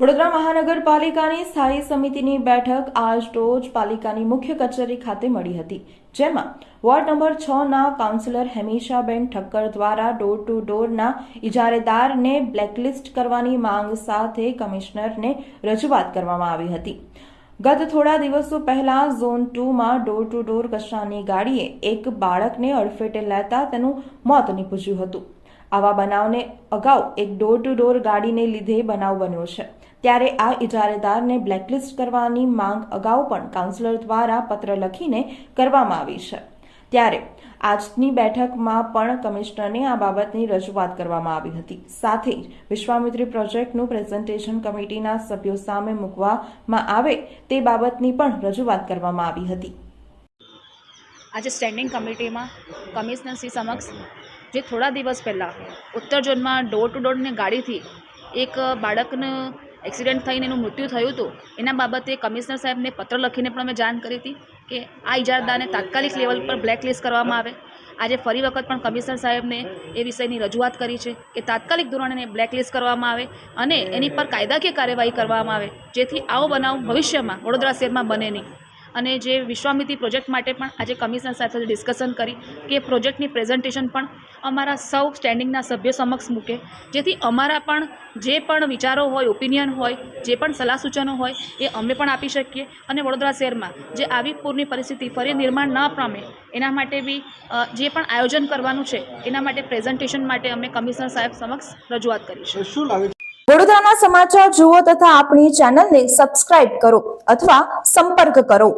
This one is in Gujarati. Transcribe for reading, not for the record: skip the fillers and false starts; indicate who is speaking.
Speaker 1: વડોદરા મહાનગરપાલિકાની સ્થાયી સમિતિની બેઠક આજરોજ પાલિકાની મુખ્ય કચેરી ખાતે મળી હતી, જેમાં વોર્ડ નંબર 6ના કાઉન્સિલર હેમિશાબેન ઠક્કર દ્વારા ડોર ટુ ડોરના ઇજારેદારને બ્લેકલિસ્ટ કરવાની માંગ સાથે કમિશનરને રજૂઆત કરવામાં આવી હતી। ગત થોડા દિવસો પહેલા ઝોન 2માં ડોર ટુ ડોર કચરાની ગાડીએ એક બાળકને અડફેટે લેતા તેનું મોત નીપજ્યું હતું। આવા બનાવને અગાઉ એક ડોર ટુ ડોર ગાડીને લીધે બનાવ બન્યો છે, ત્યારે આ ઇજારેદારને બ્લેકલિસ્ટ કરવાની માંગ અગાઉ પણ કાઉન્સિલર દ્વારા પત્ર લખીને કરવામાં આવી છે। ત્યારે આજની બેઠકમાં પણ કમિશનરને આ બાબતની રજૂઆત કરવામાં આવી હતી। સાથે જ વિશ્વામિત્રી પ્રોજેક્ટનું પ્રેઝન્ટેશન કમિટીના સભ્યો સામે મૂકવામાં આવે તે બાબતની પણ રજૂઆત કરવામાં આવી હતી।
Speaker 2: આજે સ્ટેન્ડિંગ કમિટીમાં કમિશનરશ્રી સમક્ષ જે થોડા દિવસ પહેલાં ઉત્તર ઝોનમાં ડોર ટુ ડોરની ગાડીથી એક બાળકનું એક્સિડન્ટ થઈને એનું મૃત્યુ થયું હતું, એના બાબતે કમિશનર સાહેબને પત્ર લખીને પણ અમે જાણ કરી હતી કે આ ઇજારદારને તાત્કાલિક લેવલ પર બ્લેકલિસ્ટ કરવામાં આવે। આજે ફરી વખત પણ કમિશનર સાહેબને એ વિષયની રજૂઆત કરી છે કે તાત્કાલિક ધોરણે બ્લેકલિસ્ટ કરવામાં આવે અને એની પર કાયદાકીય કાર્યવાહી કરવામાં આવે, જેથી આવો બનાવ ભવિષ્યમાં વડોદરા શહેરમાં બને નહીં। અને જે વિશ્વામિત્રી પ્રોજેક્ટ માટે પણ આજે કમિશનર સાથે ડિસ્કશન કરી કે પ્રોજેક્ટની પ્રેઝન્ટેશન પણ અમારા સૌ સ્ટેન્ડિંગના સભ્યો સમક્ષ મૂકે, જેથી અમારા પણ જે પણ વિચારો હોય, ઓપિનિયન હોય, જે પણ સલાહ સૂચનો હોય એ અમે પણ આપી શકીએ અને વડોદરા શહેરમાં જે આવી પૂરની પરિસ્થિતિ ફરી નિર્માણ ન પામે એના માટે બી જે પણ આયોજન કરવાનું છે એના માટે પ્રેઝન્ટેશન માટે અમે કમિશનર સાહેબ સમક્ષ રજૂઆત કરી છે।
Speaker 1: વડોદરાના સમાચાર જુઓ તથા આપણી ચેનલને સબસ્ક્રાઇબ કરો અથવા સંપર્ક કરો।